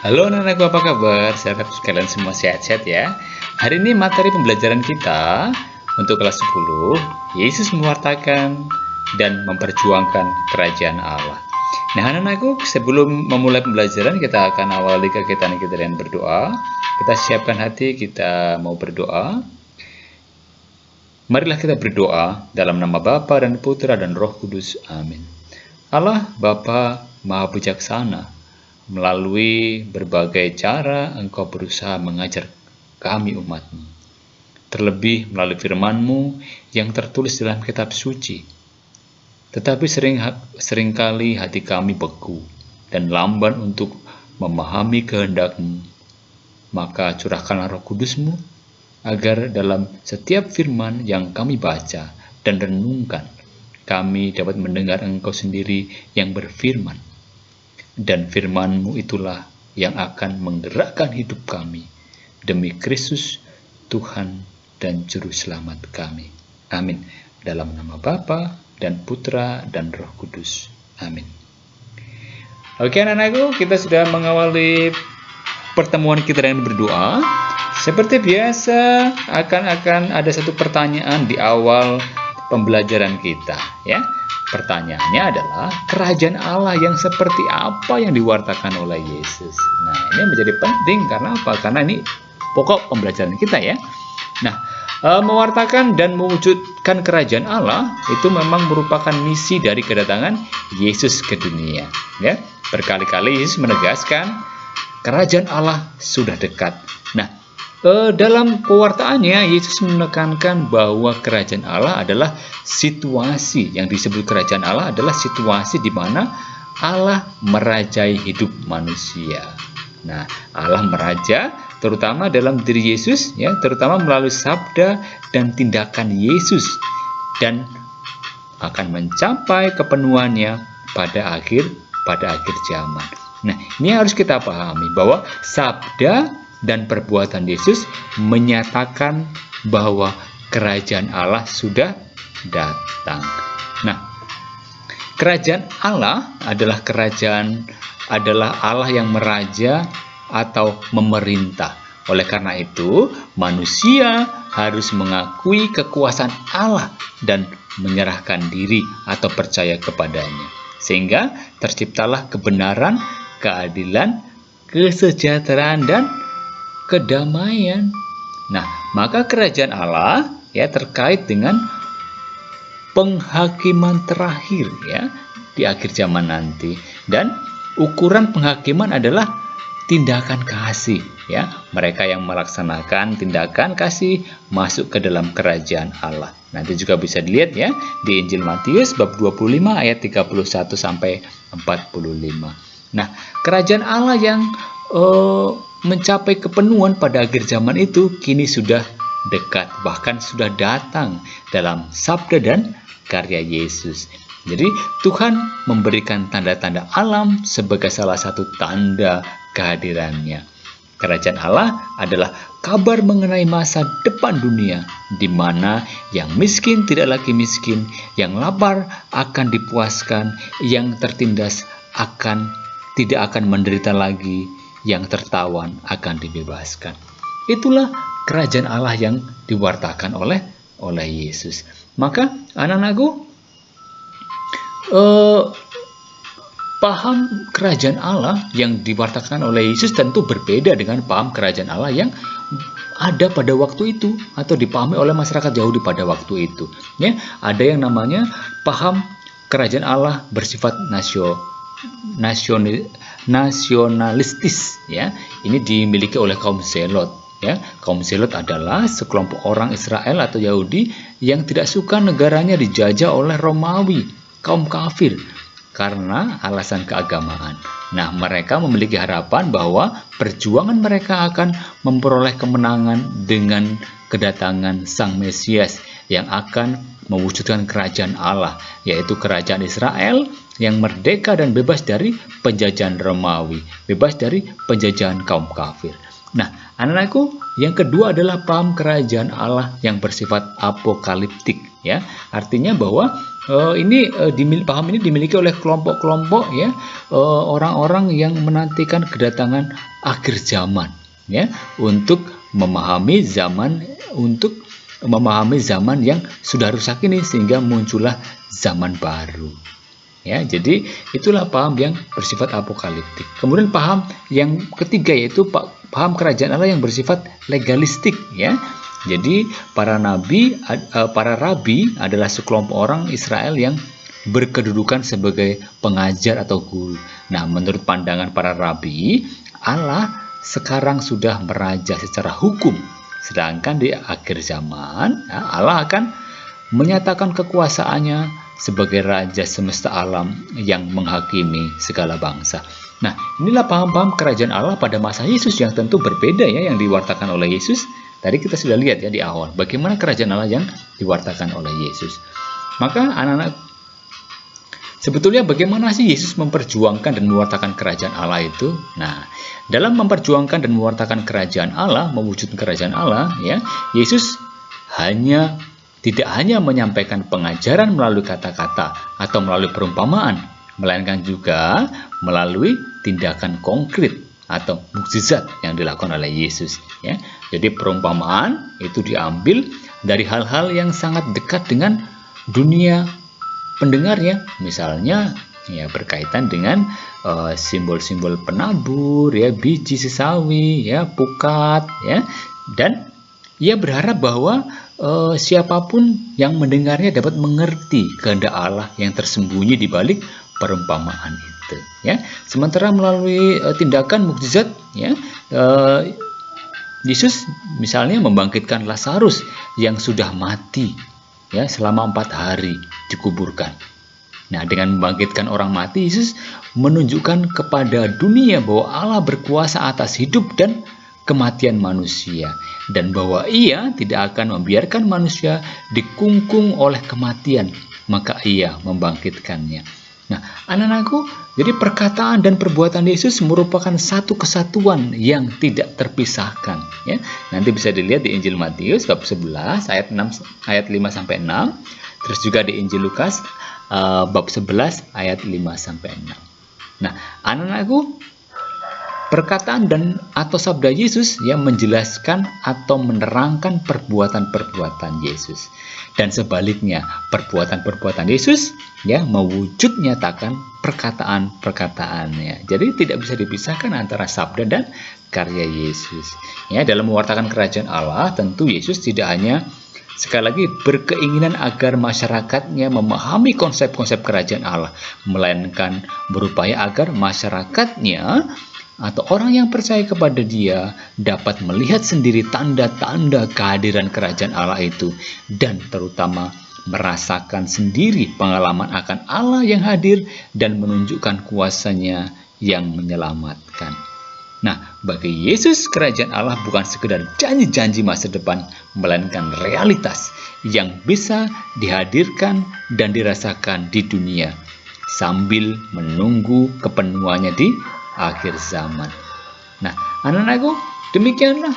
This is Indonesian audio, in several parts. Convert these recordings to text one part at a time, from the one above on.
Halo anak-anakku, apa kabar? Saya harap kalian semua sehat-sehat ya. Hari ini materi pembelajaran kita untuk kelas 10, Yesus mewartakan dan memperjuangkan kerajaan Allah. Nah anak-anakku, sebelum memulai pembelajaran kita akan awali kegiatan kita dengan berdoa. Kita siapkan hati, kita mau berdoa. Marilah kita berdoa dalam nama Bapa dan Putra dan Roh Kudus. Amin. Allah Bapa Maha Bijaksana, melalui berbagai cara Engkau berusaha mengajar kami umat-Mu. Terlebih melalui firman-Mu yang tertulis dalam kitab suci. Tetapi seringkali hati kami beku dan lamban untuk memahami kehendak-Mu. Maka curahkanlah Roh Kudus-Mu agar dalam setiap firman yang kami baca dan renungkan, kami dapat mendengar Engkau sendiri yang berfirman. Dan firman-Mu itulah yang akan menggerakkan hidup kami demi Kristus, Tuhan dan Juru Selamat kami. Amin. Dalam nama Bapa dan Putra dan Roh Kudus. Amin. Oke anak-anakku, kita sudah mengawali pertemuan kita dengan berdoa. Seperti biasa, akan ada satu pertanyaan di awal pembelajaran kita, ya. Pertanyaannya adalah, kerajaan Allah yang seperti apa yang diwartakan oleh Yesus? Nah, ini menjadi penting karena apa? Karena ini pokok pembelajaran kita ya. Nah, mewartakan dan mewujudkan kerajaan Allah itu memang merupakan misi dari kedatangan Yesus ke dunia. Ya, berkali-kali Yesus menegaskan kerajaan Allah sudah dekat. Nah, dalam pewartaannya, Yesus menekankan bahwa kerajaan Allah adalah situasi, yang disebut kerajaan Allah adalah situasi di mana Allah merajai hidup manusia. Nah, Allah meraja terutama dalam diri Yesus, ya, terutama melalui sabda dan tindakan Yesus, dan akan mencapai kepenuhannya pada akhir zaman. Nah, ini harus kita pahami bahwa sabda dan perbuatan Yesus menyatakan bahwa kerajaan Allah sudah datang. Nah, kerajaan Allah adalah Allah yang meraja atau memerintah. Oleh karena itu, manusia harus mengakui kekuasaan Allah dan menyerahkan diri atau percaya kepadanya. Sehingga terciptalah kebenaran, keadilan, kesejahteraan, dan kedamaian. Nah, maka kerajaan Allah ya terkait dengan penghakiman terakhir ya di akhir zaman nanti, dan ukuran penghakiman adalah tindakan kasih ya. Mereka yang melaksanakan tindakan kasih masuk ke dalam kerajaan Allah. Nanti juga bisa dilihat ya di Injil Matius bab 25 ayat 31 sampai 45. Nah, kerajaan Allah yang mencapai kepenuhan pada akhir zaman itu kini sudah dekat, bahkan sudah datang dalam sabda dan karya Yesus. Jadi Tuhan memberikan tanda-tanda alam sebagai salah satu tanda kehadirannya. Kerajaan Allah adalah kabar mengenai masa depan dunia, di mana yang miskin tidak lagi miskin, yang lapar akan dipuaskan, yang tertindas tidak akan menderita lagi, yang tertawan akan dibebaskan. Itulah kerajaan Allah yang diwartakan oleh Yesus. Maka anak-anakku, paham kerajaan Allah yang diwartakan oleh Yesus tentu berbeda dengan paham kerajaan Allah yang ada pada waktu itu atau dipahami oleh masyarakat Yahudi pada waktu itu. Ya, ada yang namanya paham kerajaan Allah bersifat nasionalistis ya. Ini dimiliki oleh kaum Zelot ya. Kaum Zelot adalah sekelompok orang Israel atau Yahudi yang tidak suka negaranya dijajah oleh Romawi, kaum kafir, karena alasan keagamaan. Nah, mereka memiliki harapan bahwa perjuangan mereka akan memperoleh kemenangan dengan kedatangan Sang Mesias yang akan mewujudkan kerajaan Allah, yaitu kerajaan Israel yang merdeka dan bebas dari penjajahan Romawi, bebas dari penjajahan kaum kafir. Nah, anak-anakku, yang kedua adalah paham kerajaan Allah yang bersifat apokaliptik, ya. Artinya bahwa paham ini dimiliki oleh kelompok-kelompok, ya, orang-orang yang menantikan kedatangan akhir zaman, ya, untuk memahami zaman yang sudah rusak ini, sehingga muncullah zaman baru. Ya, jadi itulah paham yang bersifat apokaliptik. Kemudian paham yang ketiga yaitu paham kerajaan Allah yang bersifat legalistik, ya. Jadi para rabi adalah sekelompok orang Israel yang berkedudukan sebagai pengajar atau guru. Nah, menurut pandangan para rabi, Allah sekarang sudah meraja secara hukum. Sedangkan di akhir zaman, ya, Allah akan menyatakan kekuasaannya sebagai raja semesta alam yang menghakimi segala bangsa. Nah, inilah paham-paham kerajaan Allah pada masa Yesus yang tentu berbeda, ya, yang diwartakan oleh Yesus. Tadi kita sudah lihat, ya, di awal bagaimana kerajaan Allah yang diwartakan oleh Yesus. Maka anak-anak, sebetulnya bagaimana sih Yesus memperjuangkan dan mewartakan kerajaan Allah itu? Nah, dalam memperjuangkan dan mewartakan kerajaan Allah, mewujudkan kerajaan Allah, ya, Yesus tidak hanya menyampaikan pengajaran melalui kata-kata atau melalui perumpamaan, melainkan juga melalui tindakan konkret atau mukjizat yang dilakukan oleh Yesus, ya. Jadi perumpamaan itu diambil dari hal-hal yang sangat dekat dengan dunia pendengarnya, misalnya, ya, berkaitan dengan simbol-simbol penabur, ya, biji sesawi, ya, pukat, ya, dan ia berharap bahwa siapapun yang mendengarnya dapat mengerti kehendak Allah yang tersembunyi di balik perumpamaan itu, ya. Sementara melalui tindakan mukjizat, ya, Yesus misalnya membangkitkan Lazarus yang sudah mati, ya, selama 4 hari dikuburkan. Nah, dengan membangkitkan orang mati, Yesus menunjukkan kepada dunia bahwa Allah berkuasa atas hidup dan kematian manusia, dan bahwa Ia tidak akan membiarkan manusia dikungkung oleh kematian, maka Ia membangkitkannya. Nah, anak-anakku, jadi perkataan dan perbuatan Yesus merupakan satu kesatuan yang tidak terpisahkan, ya. Nanti bisa dilihat di Injil Matius bab 11 ayat 5 sampai 6, terus juga di Injil Lukas bab 11 ayat 5 sampai 6. Nah, anak-anakku, perkataan dan atau sabda Yesus yang menjelaskan atau menerangkan perbuatan-perbuatan Yesus. Dan sebaliknya, perbuatan-perbuatan Yesus, ya, mewujud nyatakan perkataan-perkataannya. Jadi tidak bisa dipisahkan antara sabda dan karya Yesus. Ya, dalam mewartakan kerajaan Allah, tentu Yesus tidak hanya sekali lagi berkeinginan agar masyarakatnya memahami konsep-konsep kerajaan Allah, melainkan berupaya agar masyarakatnya atau orang yang percaya kepada Dia dapat melihat sendiri tanda-tanda kehadiran kerajaan Allah itu, dan terutama merasakan sendiri pengalaman akan Allah yang hadir dan menunjukkan kuasanya yang menyelamatkan. Nah, bagi Yesus, kerajaan Allah bukan sekedar janji-janji masa depan, melainkan realitas yang bisa dihadirkan dan dirasakan di dunia sambil menunggu kepenuhannya di akhir zaman. Nah, anak-anakku, demikianlah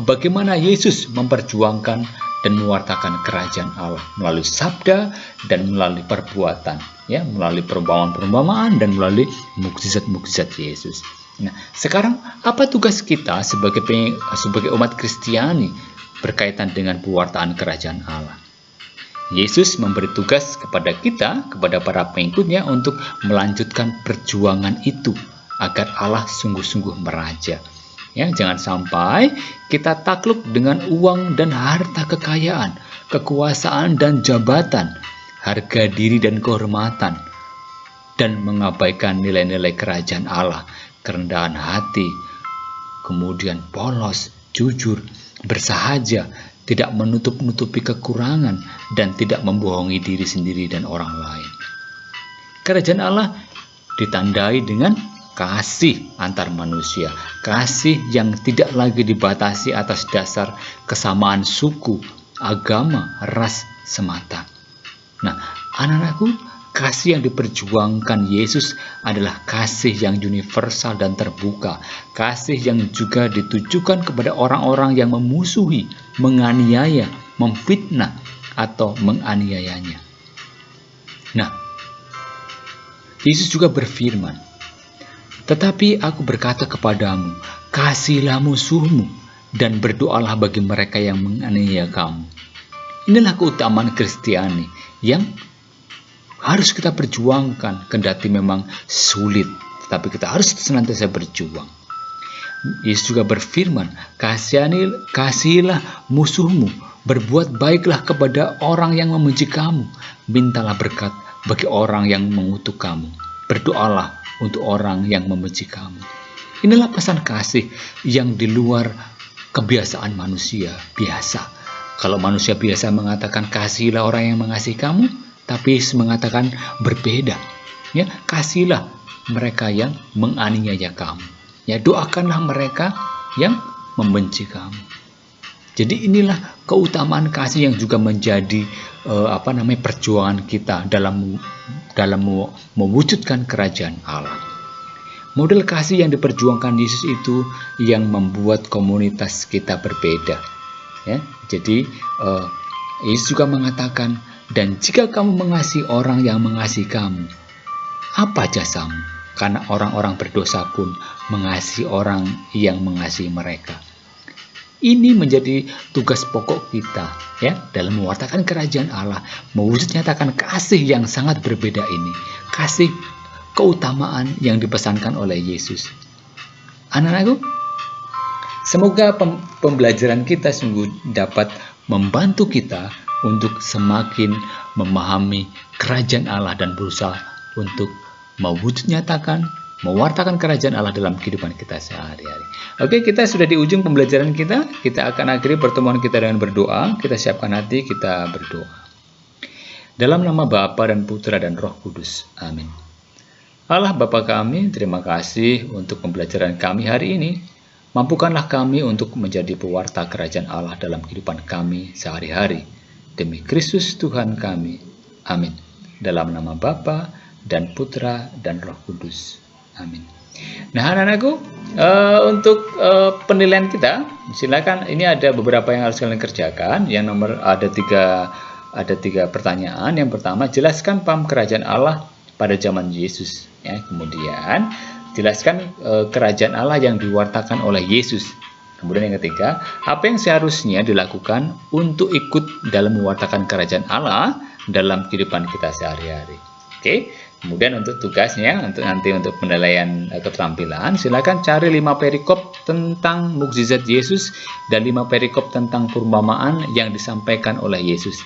bagaimana Yesus memperjuangkan dan mewartakan kerajaan Allah melalui sabda dan melalui perbuatan, ya, melalui perumpamaan-perumpamaan dan melalui mukjizat-mukjizat Yesus. Nah, sekarang apa tugas kita sebagai umat Kristiani berkaitan dengan pewartaan kerajaan Allah? Yesus memberi tugas kepada kita, kepada para pengikutnya, untuk melanjutkan perjuangan itu agar Allah sungguh-sungguh meraja. Ya, jangan sampai kita takluk dengan uang dan harta kekayaan, kekuasaan dan jabatan, harga diri dan kehormatan, dan mengabaikan nilai-nilai kerajaan Allah, kerendahan hati, kemudian polos, jujur, bersahaja, tidak menutup-nutupi kekurangan, dan tidak membohongi diri sendiri dan orang lain. Kerajaan Allah ditandai dengan kasih antar manusia, kasih yang tidak lagi dibatasi atas dasar kesamaan suku, agama, ras semata. Nah, anak-anakku, kasih yang diperjuangkan Yesus adalah kasih yang universal dan terbuka, kasih yang juga ditujukan kepada orang-orang yang memusuhi, menganiaya, memfitnah, atau menganiayanya. Nah, Yesus juga berfirman, "Tetapi aku berkata kepadamu, kasihilah musuhmu dan berdoalah bagi mereka yang menganiaya kamu." Inilah keutamaan Kristiani yang harus kita perjuangkan, kendati memang sulit, tetapi kita harus senantiasa berjuang. Yesus juga berfirman, "Kasihilah musuhmu, berbuat baiklah kepada orang yang membenci kamu, mintalah berkat bagi orang yang mengutuk kamu, berdoalah untuk orang yang membenci kamu." Inilah pesan kasih yang di luar kebiasaan manusia biasa. Kalau manusia biasa mengatakan kasihilah orang yang mengasihi kamu, tapi Yesus mengatakan berbeda. Ya, kasihilah mereka yang menganiaya kamu. Ya, doakanlah mereka yang membenci kamu. Jadi inilah keutamaan kasih yang juga menjadi perjuangan kita dalam mewujudkan kerajaan Allah. Model kasih yang diperjuangkan Yesus itu yang membuat komunitas kita berbeda. Ya, jadi Yesus juga mengatakan, "Dan jika kamu mengasihi orang yang mengasihi kamu, apa jasamu? Karena orang-orang berdosa pun mengasihi orang yang mengasihi mereka." Ini menjadi tugas pokok kita, ya, dalam mewartakan kerajaan Allah, mewujud nyatakan kasih yang sangat berbeda ini, kasih keutamaan yang dipesankan oleh Yesus. Anak-anakku, semoga pembelajaran kita sungguh dapat membantu kita untuk semakin memahami kerajaan Allah dan berusaha untuk mewujud nyatakan, mewartakan kerajaan Allah dalam kehidupan kita sehari-hari. Oke, kita sudah di ujung pembelajaran kita. Kita akan akhiri pertemuan kita dengan berdoa. Kita siapkan hati, kita berdoa. Dalam nama Bapa dan Putra dan Roh Kudus. Amin. Allah Bapa kami, terima kasih untuk pembelajaran kami hari ini. Mampukanlah kami untuk menjadi pewarta kerajaan Allah dalam kehidupan kami sehari-hari. Demi Kristus Tuhan kami. Amin. Dalam nama Bapa dan Putra dan Roh Kudus. Amin. Nah, anak-anakku, untuk penilaian kita, silakan. Ini ada beberapa yang harus kalian kerjakan. Yang nomor ada tiga pertanyaan. Yang pertama, jelaskan paham kerajaan Allah pada zaman Yesus. Ya, kemudian jelaskan kerajaan Allah yang diwartakan oleh Yesus. Kemudian yang ketiga, apa yang seharusnya dilakukan untuk ikut dalam mewartakan kerajaan Allah dalam kehidupan kita sehari-hari. Oke. Kemudian untuk tugasnya, untuk penilaian keterampilan, silakan cari 5 perikop tentang mukjizat Yesus dan 5 perikop tentang perumpamaan yang disampaikan oleh Yesus.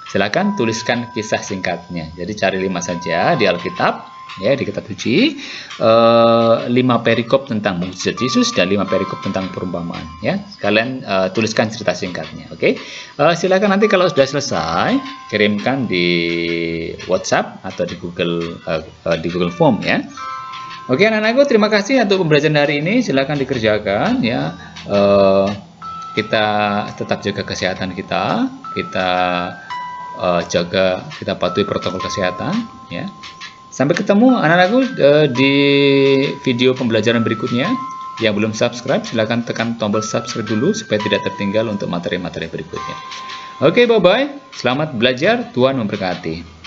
Silakan tuliskan kisah singkatnya. Jadi cari 5 saja di Alkitab, ya, di kitab suci, 5 perikop tentang mukjizat Yesus dan 5 perikop tentang perumpamaan. Ya, kalian tuliskan cerita singkatnya. Oke, silakan nanti kalau sudah selesai kirimkan di WhatsApp atau di Google Form, ya. Oke, anak-anakku, terima kasih untuk pembelajaran hari ini. Silakan dikerjakan, ya. Kita tetap jaga kesehatan kita. Kita patuhi protokol kesehatan, ya. Sampai ketemu anak-anakku di video pembelajaran berikutnya. Yang belum subscribe, silakan tekan tombol subscribe dulu supaya tidak tertinggal untuk materi-materi berikutnya. Oke, bye-bye. Selamat belajar. Tuhan memberkati.